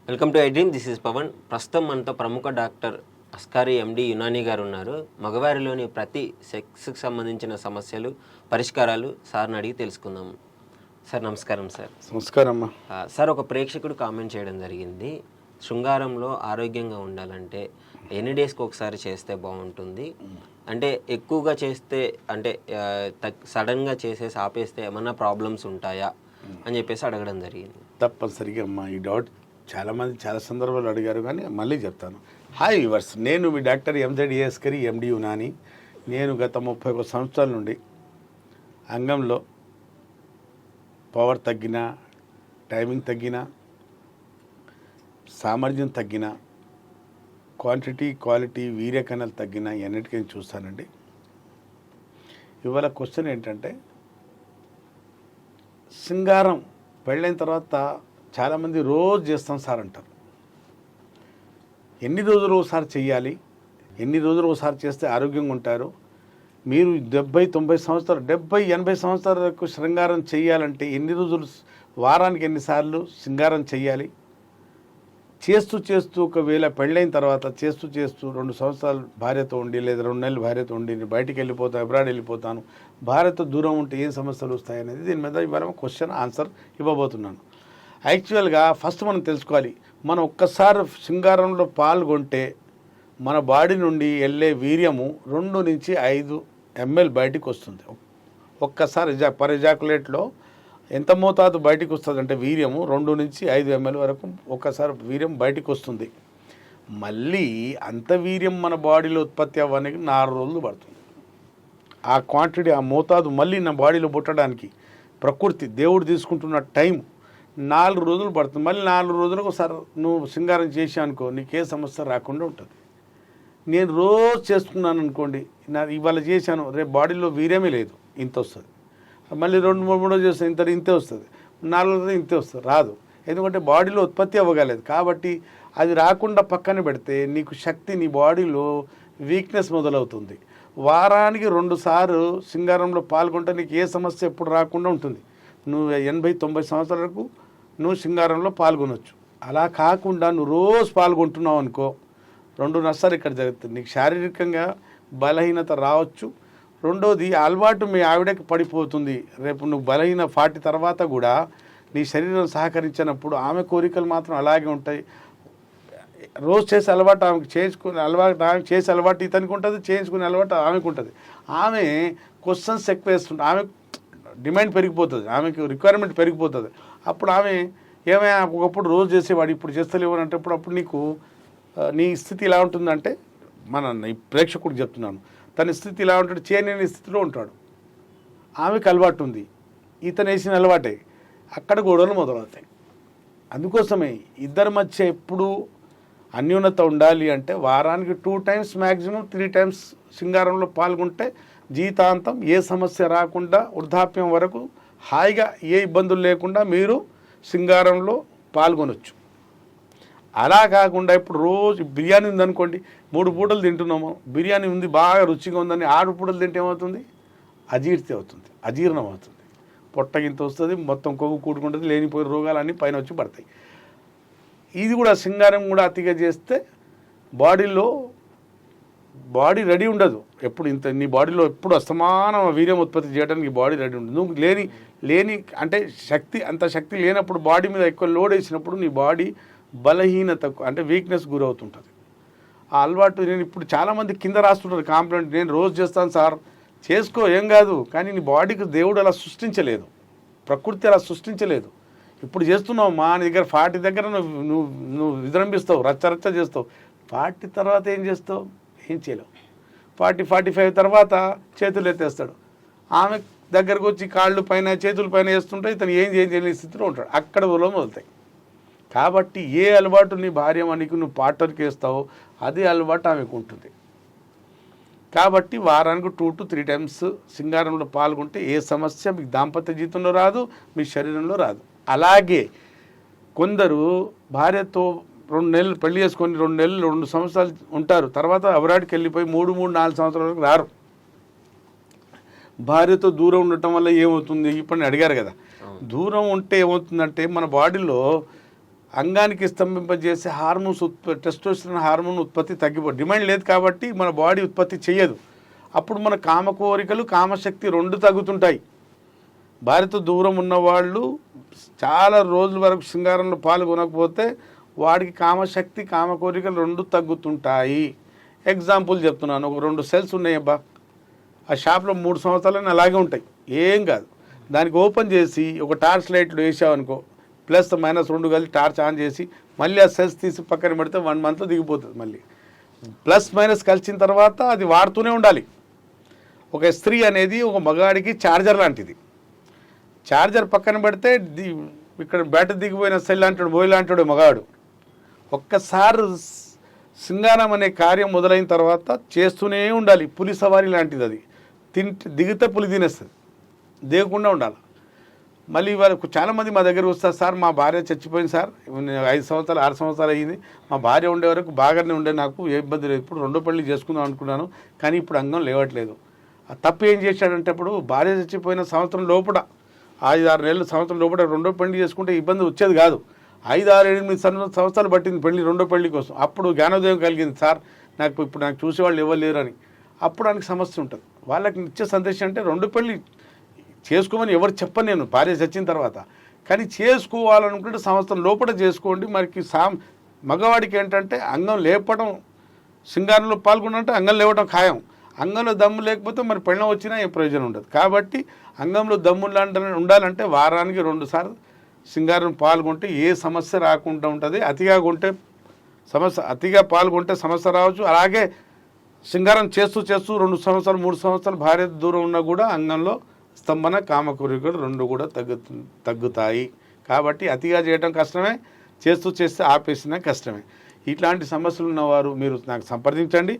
Welcome to iDream. This is Pavan. ప్రస్తుతం మనతో ప్రముఖ డాక్టర్ అస్కారీ ఎండి యునానీ గారు ఉన్నారు. మగవారిలోని ప్రతి సెక్స్కి సంబంధించిన సమస్యలు, పరిష్కారాలు సార్ని అడిగి తెలుసుకుందాం. సార్ నమస్కారం. సార్ నమస్కారం అమ్మా. సార్, ఒక ప్రేక్షకుడు కామెంట్ చేయడం జరిగింది, శృంగారంలో ఆరోగ్యంగా ఉండాలంటే ఎన్ని డేస్కి ఒకసారి చేస్తే బాగుంటుంది, అంటే ఎక్కువగా చేస్తే అంటే సడన్గా చేసేసి ఆపేస్తే ఏమన్నా ప్రాబ్లమ్స్ ఉంటాయా అని చెప్పేసి అడగడం జరిగింది. తప్పనిసరిగా అమ్మా, ఈ డౌట్ చాలామంది చాలా సందర్భాలు అడిగారు, కానీ మళ్ళీ చెప్తాను. హాయ్ వ్యూవర్స్, నేను మీ డాక్టర్ ఎంజెడ్ అస్కారీ ఎండి యునానీ. నేను గత 31 సంవత్సరాల నుండి అంగంలో పవర్ తగ్గినా, టైమింగ్ తగ్గినా, సామర్థ్యం తగ్గినా, క్వాంటిటీ క్వాలిటీ వీర్యకణాలు తగ్గినా ఎన్నిటికీ చూస్తానండి. ఇవాళ క్వశ్చన్ ఏంటంటే, శృంగారం పెళ్ళైన తర్వాత చాలామంది రోజు చేస్తాం సార్ అంటారు. ఎన్ని రోజులు ఒకసారి చెయ్యాలి, ఎన్ని రోజులు ఒకసారి చేస్తే ఆరోగ్యంగా ఉంటారు? మీరు 70-90 సంవత్సరాలు 70-80 సంవత్సరాలకు శృంగారం చేయాలంటే ఎన్ని రోజులు, వారానికి ఎన్నిసార్లు శృంగారం చెయ్యాలి? చేస్తూ చేస్తూ ఒకవేళ పెళ్ళైన తర్వాత చేస్తూ 2 సంవత్సరాలు భార్యతో ఉండి, లేదా 2 నెలలు భార్యతో ఉండి బయటికి వెళ్ళిపోతాను, అబ్రాడ్ వెళ్ళిపోతాను, భార్యతో దూరం ఉంటే ఏం సమస్యలు వస్తాయనేది దీని మీద ఇవాళ క్వశ్చన్ ఆన్సర్ ఇవ్వబోతున్నాను. యాక్చువల్గా ఫస్ట్ మనం తెలుసుకోవాలి, మనం ఒక్కసారి శృంగారంలో పాల్గొంటే మన బాడీ నుండి వెళ్ళే వీర్యము 2 నుంచి 5 ml బయటికి వస్తుంది. ఒక్కసారి పర్ ఎజాకులేట్లో ఎంత మోతాదు బయటికి వస్తుంది అంటే వీర్యము 2 నుంచి 5 ml వరకు ఒక్కసారి వీర్యం బయటికి వస్తుంది. మళ్ళీ అంత వీర్యం మన బాడీలో ఉత్పత్తి అవ్వడానికి 4 రోజులు పడుతుంది. ఆ క్వాంటిటీ, ఆ మోతాదు మళ్ళీ నా బాడీలో పుట్టడానికి ప్రకృతి దేవుడు తీసుకుంటున్న టైం 4 రోజులు పడుతుంది. మళ్ళీ 4 రోజులకు ఒకసారి నువ్వు శృంగారం చేసావు అనుకో, నీకే సమస్య రాకుండా ఉంటుంది. నేను రోజు చేసుకున్నాను అనుకోండి, ఇవాళ చేశాను, రేపు బాడీలో వీర్యమే లేదు, ఇంత వస్తుంది. మళ్ళీ 2-3 చేస్తే ఇంతే వస్తుంది, 4 రోజులు ఇంతే వస్తుంది, రాదు. ఎందుకంటే బాడీలో ఉత్పత్తి అవ్వగలేదు. కాబట్టి అది రాకుండా పక్కన పెడితే నీకు శక్తి, నీ బాడీలో వీక్నెస్ మొదలవుతుంది. వారానికి 2 సార్లు శృంగారంలో పాల్గొంటే నీకు ఏ సమస్య ఎప్పుడు రాకుండా ఉంటుంది. నువ్వు 80-90 సంవత్సరాలకు నువ్వు శృంగారంలో పాల్గొనవచ్చు. అలా కాకుండా నువ్వు రోజు పాల్గొంటున్నావు అనుకో, 2 నష్టాలు ఇక్కడ జరుగుతుంది. నీకు శారీరకంగా బలహీనత రావచ్చు. రెండోది, అలవాటు మీ ఆవిడకి పడిపోతుంది. రేపు నువ్వు బలహీన 40 తర్వాత కూడా నీ శరీరం సహకరించినప్పుడు ఆమె కోరికలు మాత్రం అలాగే ఉంటాయి. రోజు చేసే అలవాటు ఆమెకు చేసే అలవాటు ఇతనికి ఉంటుంది, చేయించుకునే అలవాటు ఆమెకు ఉంటుంది. ఆమె క్వశ్చన్స్ ఎక్కువ వేస్తుంటుంది, ఆమె డిమాండ్ పెరిగిపోతుంది, ఆమెకు రిక్వైర్మెంట్ పెరిగిపోతుంది. అప్పుడు ఆమె ఏమైనా ఒకప్పుడు రోజు చేసేవాడు, ఇప్పుడు చేస్తలేవు అంటే అప్పుడు నీకు నీ స్థితి ఎలా ఉంటుందంటే, ఈ ప్రేక్షకుడికి చెప్తున్నాను, తన స్థితి ఇలా ఉంటాడు, చేయలేని స్థితిలో ఉంటాడు. ఆమెకు అలవాటు ఉంది, ఇతను వేసిన అలవాటే, అక్కడ గొడవలు మొదలవుతాయి. అందుకోసమే ఇద్దరి మధ్య ఎప్పుడు అన్యోన్యత ఉండాలి అంటే వారానికి 2 times మ్యాక్సిమం 3 times శృంగారంలో పాల్గొంటే జీవితాంతం ఏ సమస్య రాకుండా వృద్ధాప్యం వరకు హాయిగా ఏ ఇబ్బందులు లేకుండా మీరు శృంగారంలో పాల్గొనవచ్చు. అలా కాకుండా ఇప్పుడు రోజు బిర్యానీ ఉందనుకోండి, 3 పూటలు తింటున్నాము, బిర్యానీ ఉంది బాగా రుచిగా ఉందని 6 పూటలు తింటే ఏమవుతుంది? అజీర్ణం అవుతుంది, పొట్టగింత వస్తుంది, మొత్తం కొవ్వు కూడుకుంటుంది, లేనిపోయిన రోగాలన్నీ పైన వచ్చి పడతాయి. ఇది కూడా శృంగారం కూడా అతిగా చేస్తే బాడీ రెడీ ఉండదు. ఎప్పుడు నీ బాడీలో ఎప్పుడు అస్తమానం వీర్యం ఉత్పత్తి చేయడానికి బాడీ రెడీ ఉండదు. నువ్వు లేని అంటే అంత శక్తి లేనప్పుడు, బాడీ మీద ఎక్కువ లోడ్ వేసినప్పుడు నీ బాడీ బలహీనత అంటే వీక్నెస్ గురవుతుంటుంది. ఆ అలవాటు నేను ఇప్పుడు చాలామంది కింద రాస్తుంటారు కాంప్లైంట్, నేను రోజు చేస్తాను సార్, చేసుకో ఏం కాదు, కానీ నీ బాడీకి దేవుడు అలా సృష్టించలేదు, ప్రకృతి అలా సృష్టించలేదు. ఇప్పుడు చేస్తున్నావు మా నీ దగ్గర 40 దగ్గర నువ్వు విజృంభిస్తావు, రచ్చ చేస్తావు. 40 తర్వాత ఏం చేస్తావు? ఏం చేయలేవు. 40-45 తర్వాత చేతులు ఎత్తేస్తాడు. ఆమె దగ్గరకు వచ్చి కాళ్ళు పైన చేతుల పైన వేస్తుంటే ఇతను ఏం చేయలేని స్థితిలో ఉంటాడు. అక్కడ మొదలుతాయి. కాబట్టి ఏ అలవాటు నీ భార్య మనకి నువ్వు పార్ట్నర్కి వేస్తావో అదే అలవాటు ఆమెకు ఉంటుంది. కాబట్టి వారానికి 2 to 3 times శృంగారంలో పాల్గొంటే ఏ సమస్య మీకు దాంపత్య జీవితంలో రాదు, మీ శరీరంలో రాదు. అలాగే కొందరు భార్యతో 2 నెలలు పెళ్లి చేసుకొని 2 నెలలు 2 సంవత్సరాలు ఉంటారు, తర్వాత అబ్రాడ్కి వెళ్ళిపోయి 3-4 సంవత్సరాల వరకు రారు. భార్యతో దూరం ఉండటం వల్ల ఏమవుతుంది? ఇప్పుడు అడిగారు కదా, దూరం ఉంటే ఏమవుతుందంటే మన బాడీలో అంగానికి స్తంభింపజేసే హార్మోన్స్ టెస్టోస్టెరాన్ హార్మోన్ ఉత్పత్తి డిమాండ్ లేదు కాబట్టి మన బాడీ ఉత్పత్తి చేయదు. అప్పుడు మన కామ కోరికలు కామశక్తి రెండు తగ్గుతుంటాయి. భార్యతో దూరం ఉన్నవాళ్ళు చాలా రోజుల వరకు శృంగారంలో పాల్గొనకపోతే వాడికి కామశక్తి కామ కోరికలు రెండు తగ్గుతుంటాయి. ఎగ్జాంపుల్ చెప్తున్నాను, ఒక 2 సెల్స్ ఉన్నాయబ్బా, ఆ షాప్లో 3 సంవత్సరాలు అలాగే ఉంటాయి, ఏం కాదు. దానికి ఓపెన్ చేసి ఒక టార్చ్ లైట్లు వేసావనుకో, ప్లస్ మైనస్ 2 కలిసి టార్చ్ ఆన్ చేసి మళ్ళీ ఆ సెల్స్ తీసి పక్కన పెడితే 1 మంత్లో దిగిపోతుంది. మళ్ళీ ప్లస్ మైనస్ కలిసిన తర్వాత అది వాడుతూనే ఉండాలి. ఒక స్త్రీ అనేది ఒక మగాడికి ఛార్జర్ లాంటిది. ఛార్జర్ పక్కన పెడితే ఇక్కడ బ్యాటరీ దిగిపోయిన సెల్ అంటాడు, బోయ్ లాంటాడు మగాడు. ఒక్కసారి శృంగారం అనే కార్యం మొదలైన తర్వాత చేస్తూనే ఉండాలి. పులి సవారీ లాంటిది అది. దిగితే పులి తినేస్తుంది, దిగకుండా ఉండాలి. మళ్ళీ వాళ్ళకు చాలామంది మా దగ్గర వస్తారు, సార్ మా భార్య చచ్చిపోయింది సార్, 5 సంవత్సరాలు 6 సంవత్సరాలు అయ్యింది, మా భార్య ఉండే వరకు బాగానే ఉండే, నాకు ఏ ఇబ్బంది లేదు, ఇప్పుడు 2 పెళ్లి చేసుకుందాం అనుకున్నాను కానీ ఇప్పుడు అంగం లేవట్లేదు. ఆ తప్పు ఏం చేశాడంటే, అప్పుడు భార్య చచ్చిపోయిన సంవత్సరం లోపల 5-6 నెలలు సంవత్సరం లోపల 2వ పెళ్లి చేసుకుంటే ఇబ్బంది వచ్చేది కాదు. 5-6-8 సంవత్సరాలు పట్టింది పెళ్లి, 2వ పెళ్లి కోసం. అప్పుడు జ్ఞానోదయం కలిగింది, సార్ నాకు ఇప్పుడు నాకు చూసేవాళ్ళు ఎవరు లేరు అని. అప్పుడు ఆయనకి సమస్య ఉంటుంది. వాళ్ళకి ఇచ్చే సందేశం అంటే 2 పెళ్లి చేసుకోమని ఎవరు చెప్పను నేను, భార్య చచ్చిన తర్వాత. కానీ చేసుకోవాలనుకుంటే సంవత్సరం లోపల చేసుకోండి. మరికి మగవాడికి ఏంటంటే అంగం లేపడం, శృంగారంలో పాల్గొనంటే అంగం లేవడం ఖాయం. అంగంలో దమ్ము లేకపోతే మరి పెళ్ళం వచ్చినా ఏ ప్రయోజనం ఉండదు. కాబట్టి అంగంలో దమ్ము ఉండాలంటే వారానికి 2 సార్లు శృంగారం పాల్గొంటే ఏ సమస్య రాకుండా ఉంటుంది. అతిగా పాల్గొంటే సమస్య రావచ్చు. అలాగే శృంగారం చేస్తూ 2 సంవత్సరాలు 3 సంవత్సరాలు భార్య దూరం ఉన్నా కూడా అంగంలో స్తంభన కామకోరికలు 2 కూడా తగ్గుతాయి. కాబట్టి అతిగా చేయడం కష్టమే, చేస్తే ఆపేసినా కష్టమే. ఇట్లాంటి సమస్యలు ఉన్నవారు మీరు నాకు సంప్రదించండి.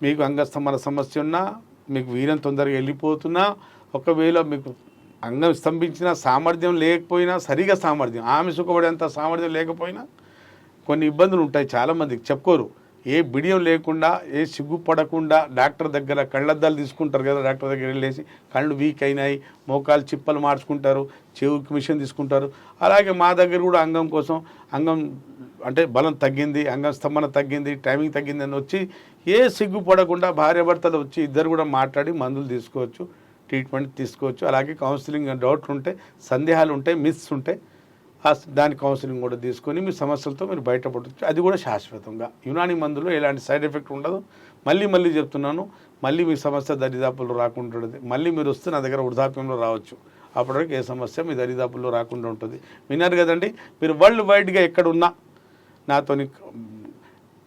మీకు అంగస్తంభన సమస్య ఉన్నా, మీకు వీర్యం తొందరగా వెళ్ళిపోతున్నా, ఒకవేళ మీకు అంగం స్తంభించిన సామర్థ్యం లేకపోయినా, సరిగా సామర్థ్యం ఆమె సుఖపడేంత సామర్థ్యం లేకపోయినా కొన్ని ఇబ్బందులు ఉంటాయి. చాలామందికి చెప్పుకోరు. ఏ బిడియం లేకుండా, ఏ సిగ్గుపడకుండా డాక్టర్ దగ్గర కళ్ళద్దాలు తీసుకుంటారు కదా, డాక్టర్ దగ్గర వెళ్ళేసి కళ్ళు వీక్ అయినాయి, మోకాలు చిప్పలు మార్చుకుంటారు, చెవుకి మిషన్ తీసుకుంటారు. అలాగే మా దగ్గర కూడా అంగం కోసం, అంగం అంటే బలం తగ్గింది, అంగం స్తంభన తగ్గింది, టైమింగ్ తగ్గింది అని వచ్చి ఏ సిగ్గుపడకుండా భార్యాభర్తలు వచ్చి ఇద్దరు కూడా మాట్లాడి మందులు తీసుకోవచ్చు, ట్రీట్మెంట్ తీసుకోవచ్చు. అలాగే కౌన్సిలింగ్ డౌట్లు ఉంటే, సందేహాలు ఉంటాయి, మిస్ ఉంటాయి, దాని కౌన్సిలింగ్ కూడా తీసుకొని మీ సమస్యలతో మీరు బయటపడవచ్చు. అది కూడా శాశ్వతంగా. యునాని మందులో ఎలాంటి సైడ్ ఎఫెక్ట్ ఉండదు. మళ్ళీ చెప్తున్నాను, మళ్ళీ మీ సమస్య దరిదాపుల్లో రాకుండా ఉంటుంది. మళ్ళీ మీరు వస్తే నా దగ్గర వృద్ధాప్యంలో రావచ్చు. అప్పటివరకు ఏ సమస్య మీ దరిదాపుల్లో రాకుండా ఉంటుంది. విన్నారు కదండి. మీరు వరల్డ్ వైడ్గా ఎక్కడున్నా నాతోని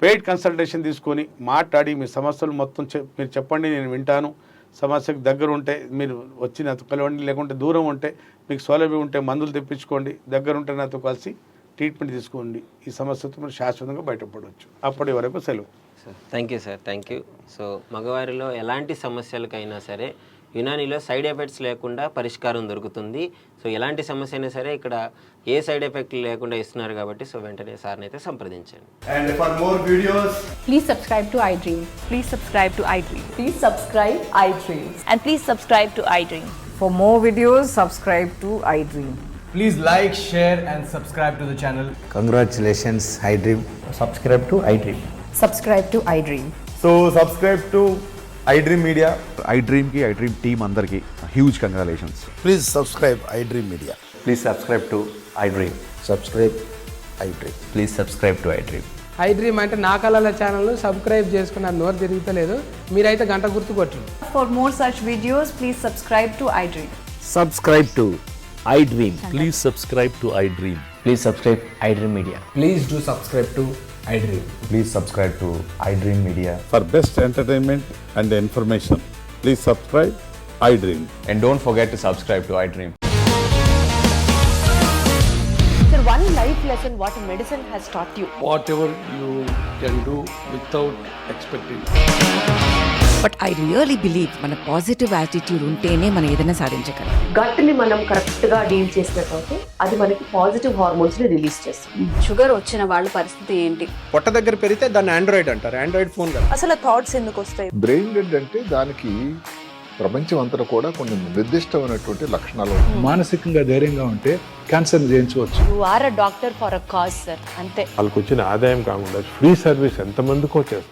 పెయిడ్ కన్సల్టేషన్ తీసుకొని మాట్లాడి మీ సమస్యలు మొత్తం మీరు చెప్పండి, నేను వింటాను. సమస్యకు దగ్గర ఉంటే మీరు వచ్చి నాతో కలవండి, లేకుంటే దూరం ఉంటే మీకు సౌలభ్యం ఉంటే మందులు తెప్పించుకోండి, దగ్గర ఉంటే నాతో కలిసి ట్రీట్మెంట్ తీసుకోండి. ఈ సమస్యతో మీరు శాశ్వతంగా బయటపడవచ్చు. అప్పటి వరకు సెలవు. Thank you sir, thank you. So మగవారిలో ఎలాంటి సమస్యలకైనా సరే యునానీలో సైడ్ ఎఫెక్ట్స్ లేకుండా పరిష్కారం దొరుకుతుంది. సో ఎలాంటి సమస్య అయినా సరే ఇక్కడ ఏ సైడ్ ఎఫెక్ట్ లేకుండా ఇస్తున్నారు కాబట్టి సో వెంటనే సార్ని అయితే సంప్రదించండి. And for more videos, please subscribe to iDream. Please subscribe to iDream. Please subscribe iDream. And please subscribe to iDream. For more videos, subscribe to iDream. please like, share and subscribe to the channel. Congratulations, iDream. Subscribe to iDream. Subscribe to iDream. So subscribe to iDream Media. iDream ki iDream team andarki huge congratulations. Please subscribe iDream Media. Please subscribe to iDream. Subscribe iDream. Please subscribe to iDream. iDream అంటే నా కళల channel subscribe చేసుకున్న నోరు తిరుగుతలేదు, మీరైతే గంట గుర్తు కొట్టండి. For more such videos, please subscribe to iDream. Subscribe to iDream. Please subscribe to iDream. Please subscribe iDream Media. Please do subscribe to iDream. Please subscribe to iDream Media. For best entertainment and information, please subscribe iDream. And don't forget to subscribe to iDream. Sir, one life lesson what medicine has taught you. Whatever you can do without expecting. But I really believe మన positive attitude ఉంటేనే మనం ఏదైనా సాధించగలం. గట్ని మనం కరెక్ట్గా deal చేసినట్లయితే అది మనకి పాజిటివ్ హార్మోన్స్ని రిలీజ్ చేస్తుంది. షుగర్ వచ్చిన వాళ్ళ పరిస్థితి ఏంటి? పొట్ట దగ్గర పెరిగితే దాన్ని ఆండ్రాయిడ్ అంటారు, ఆండ్రాయిడ్ ఫోన్ కదా. అసలు థాట్స్ ఎందుకు వస్తాయి? బ్రెయిన్ డెడ్ అంటే దానికి ప్రపంచం అంతా కూడా కొన్ని నిర్దిష్టమైనటువంటి లక్షణాలు ఉంటాయి. మానసికంగా ధైర్యంగా ఉంటే క్యాన్సర్ జయించవచ్చు. You are a doctor for a cause sir, అంతే. వాళ్ళకి వచ్చిన ఆదాయం కాకుండా ఫ్రీ సర్వీస్ ఎంతమందికో చేస్తుంది.